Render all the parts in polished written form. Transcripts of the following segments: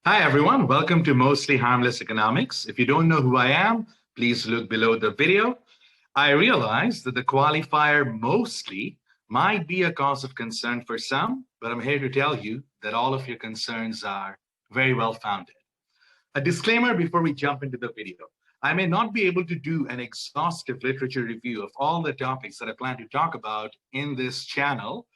Hi, everyone. Welcome to Mostly Harmless Economics. If you don't know who I am, please look below the video. I realize that the qualifier mostly might be a cause of concern for some, but I'm here to tell you that all of your concerns are very well founded. A disclaimer before we jump into the video. I may not be able to do an exhaustive literature review of all the topics that I plan to talk about in this channel.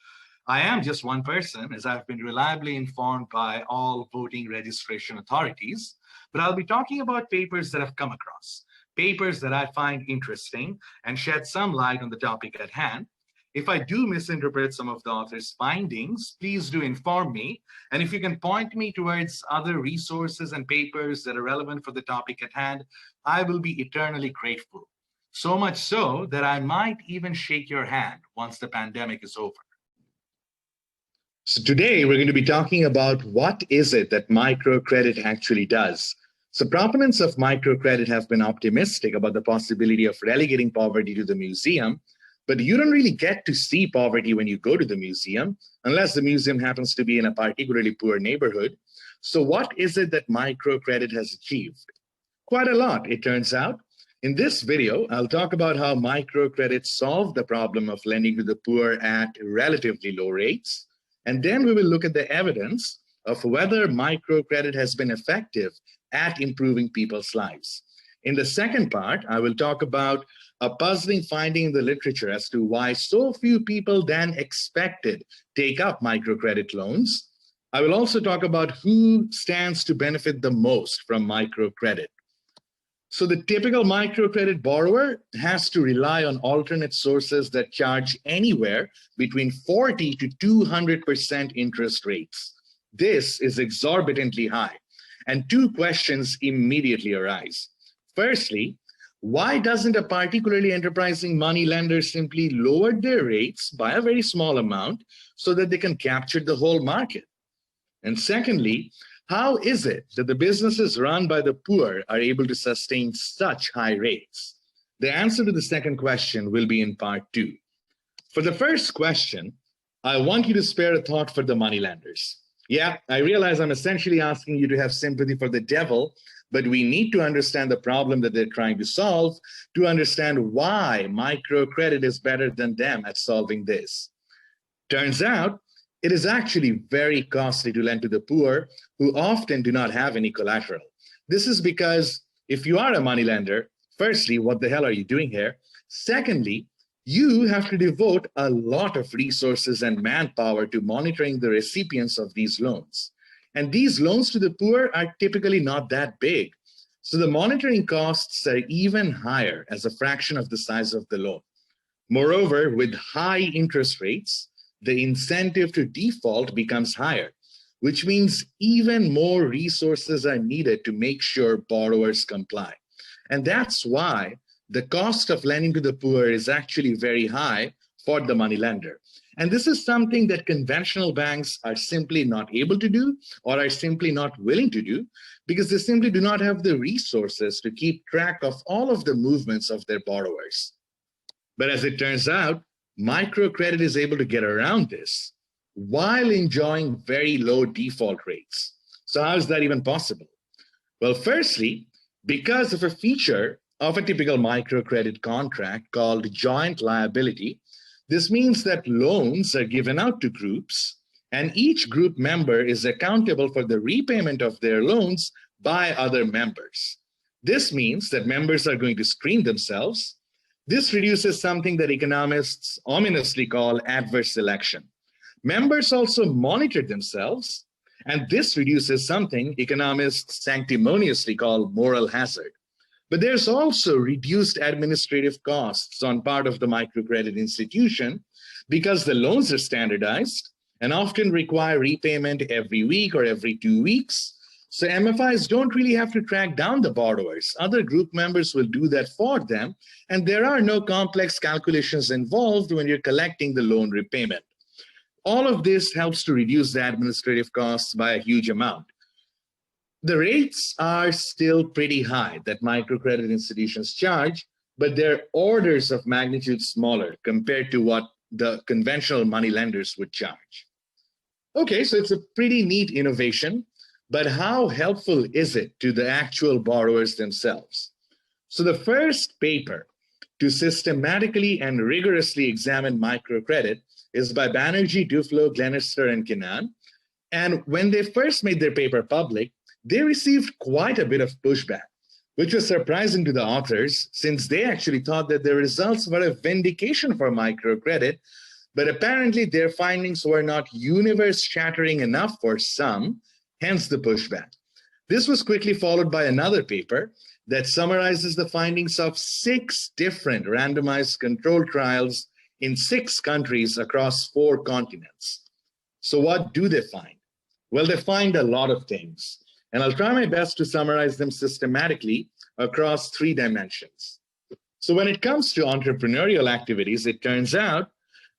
I am just one person, as I've been reliably informed by all voting registration authorities, but I'll be talking about papers that I've come across, papers that I find interesting, and shed some light on the topic at hand. If I do misinterpret some of the author's findings, please do inform me. And if you can point me towards other resources and papers that are relevant for the topic at hand, I will be eternally grateful. So much so that I might even shake your hand once the pandemic is over. So today we're going to be talking about what is it that microcredit actually does. So proponents of microcredit have been optimistic about the possibility of relegating poverty to the museum, but you don't really get to see poverty when you go to the museum, unless the museum happens to be in a particularly poor neighborhood. So what is it that microcredit has achieved? Quite a lot, it turns out. In this video, I'll talk about how microcredit solved the problem of lending to the poor at relatively low rates. And then we will look at the evidence of whether microcredit has been effective at improving people's lives. In the second part, I will talk about a puzzling finding in the literature as to why so few people than expected take up microcredit loans. I will also talk about who stands to benefit the most from microcredit. So the typical microcredit borrower has to rely on alternate sources that charge anywhere between 40 to 200% interest rates. This is exorbitantly high, and two questions immediately arise. Firstly, why doesn't a particularly enterprising money lender simply lower their rates by a very small amount so that they can capture the whole market? And secondly, how is it that the businesses run by the poor are able to sustain such high rates? The answer to the second question will be in part two. For the first question, I want you to spare a thought for the moneylenders. Yeah, I realize I'm essentially asking you to have sympathy for the devil, but we need to understand the problem that they're trying to solve to understand why microcredit is better than them at solving this. Turns out, it is actually very costly to lend to the poor who often do not have any collateral. This is because if you are a moneylender, firstly, what the hell are you doing here? Secondly, you have to devote a lot of resources and manpower to monitoring the recipients of these loans. And these loans to the poor are typically not that big. So the monitoring costs are even higher as a fraction of the size of the loan. Moreover, with high interest rates, the incentive to default becomes higher, which means even more resources are needed to make sure borrowers comply. And that's why the cost of lending to the poor is actually very high for the moneylender. And this is something that conventional banks are simply not able to do or are simply not willing to do because they simply do not have the resources to keep track of all of the movements of their borrowers. But as it turns out, microcredit is able to get around this while enjoying very low default rates. So how is that even possible? Well, firstly, because of a feature of a typical microcredit contract called joint liability, this means that loans are given out to groups, and each group member is accountable for the repayment of their loans by other members. This means that members are going to screen themselves. This reduces something that economists ominously call adverse selection. Members also monitor themselves, and this reduces something economists sanctimoniously call moral hazard. But there's also reduced administrative costs on part of the microcredit institution because the loans are standardized and often require repayment every week or every 2 weeks. So MFIs don't really have to track down the borrowers. Other group members will do that for them, and there are no complex calculations involved when you're collecting the loan repayment. All of this helps to reduce the administrative costs by a huge amount. The rates are still pretty high that microcredit institutions charge, but they're orders of magnitude smaller compared to what the conventional money lenders would charge. Okay, so it's a pretty neat innovation. but how helpful is it to the actual borrowers themselves? So the first paper to systematically and rigorously examine microcredit is by Banerjee, Duflo, Glennerster, and Kinnan. And when they first made their paper public, they received quite a bit of pushback, which was surprising to the authors since they actually thought that their results were a vindication for microcredit, but apparently their findings were not universe-shattering enough for some, hence the pushback. This was quickly followed by another paper that summarizes the findings of 6 different randomized controlled trials in 6 countries across 4 continents. So what do they find? Well, they find a lot of things, and I'll try my best to summarize them systematically across 3 dimensions. So when it comes to entrepreneurial activities, it turns out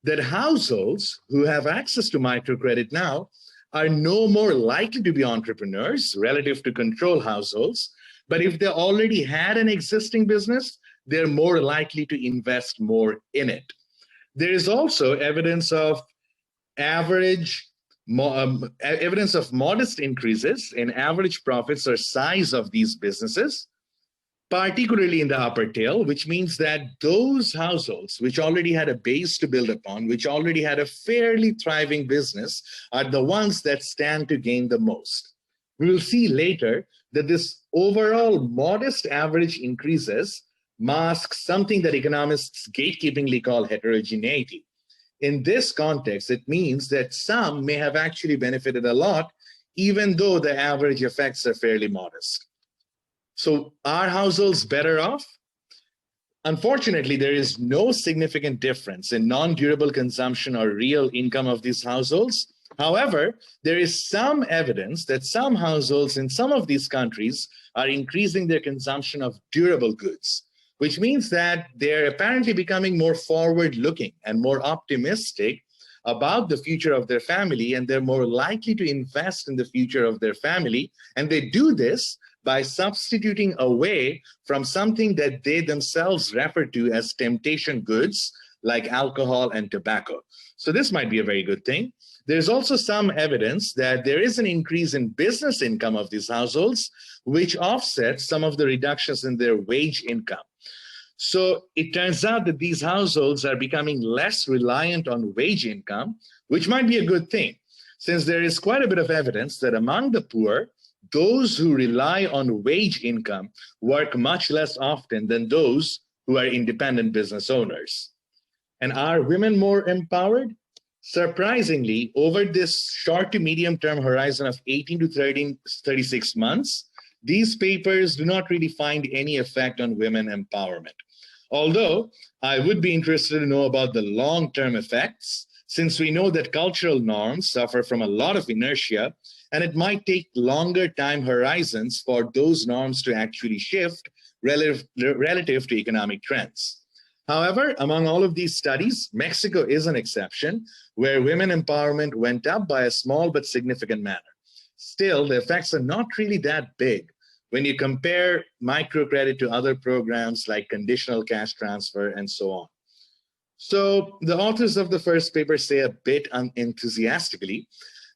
that households who have access to microcredit now are no more likely to be entrepreneurs relative to control households, but if they already had an existing business, they're more likely to invest more in it. There is also evidence of modest increases in average profits or size of these businesses, particularly in the upper tail, which means that those households which already had a base to build upon, which already had a fairly thriving business, are the ones that stand to gain the most. We will see later that this overall modest average increases masks something that economists gatekeepingly call heterogeneity. In this context, it means that some may have actually benefited a lot, even though the average effects are fairly modest. So are households better off? Unfortunately, there is no significant difference in non-durable consumption or real income of these households. However, there is some evidence that some households in some of these countries are increasing their consumption of durable goods, which means that they're apparently becoming more forward-looking and more optimistic about the future of their family, and they're more likely to invest in the future of their family. And they do this by substituting away from something that they themselves refer to as temptation goods, like alcohol and tobacco. So this might be a very good thing. There's also some evidence that there is an increase in business income of these households, which offsets some of the reductions in their wage income. So it turns out that these households are becoming less reliant on wage income, which might be a good thing, since there is quite a bit of evidence that among the poor, those who rely on wage income work much less often than those who are independent business owners. And are women more empowered? Surprisingly, over this short to medium term horizon of 18 to 36 months, these papers do not really find any effect on women empowerment. Although I would be interested to know about the long-term effects, since we know that cultural norms suffer from a lot of inertia, and it might take longer time horizons for those norms to actually shift relative to economic trends. However, among all of these studies, Mexico is an exception, where women empowerment went up by a small but significant manner. Still, the effects are not really that big when you compare microcredit to other programs like conditional cash transfer and so on. So the authors of the first paper say a bit unenthusiastically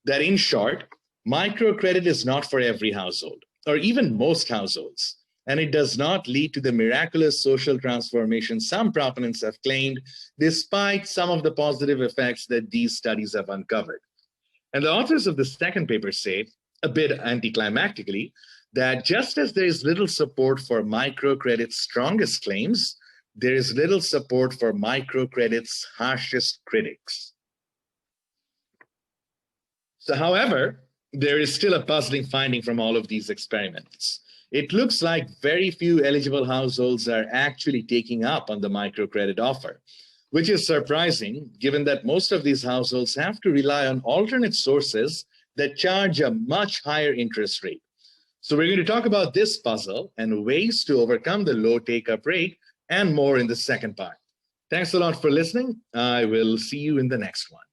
that, in short, microcredit is not for every household, or even most households, and it does not lead to the miraculous social transformation some proponents have claimed, despite some of the positive effects that these studies have uncovered. And the authors of the second paper say, a bit anticlimactically, that just as there is little support for microcredit's strongest claims, there is little support for microcredit's harshest critics. So, however, there is still a puzzling finding from all of these experiments. It looks like very few eligible households are actually taking up on the microcredit offer, which is surprising given that most of these households have to rely on alternate sources that charge a much higher interest rate. So we're going to talk about this puzzle and ways to overcome the low take-up rate and more in the second part. Thanks a lot for listening. I will see you in the next one.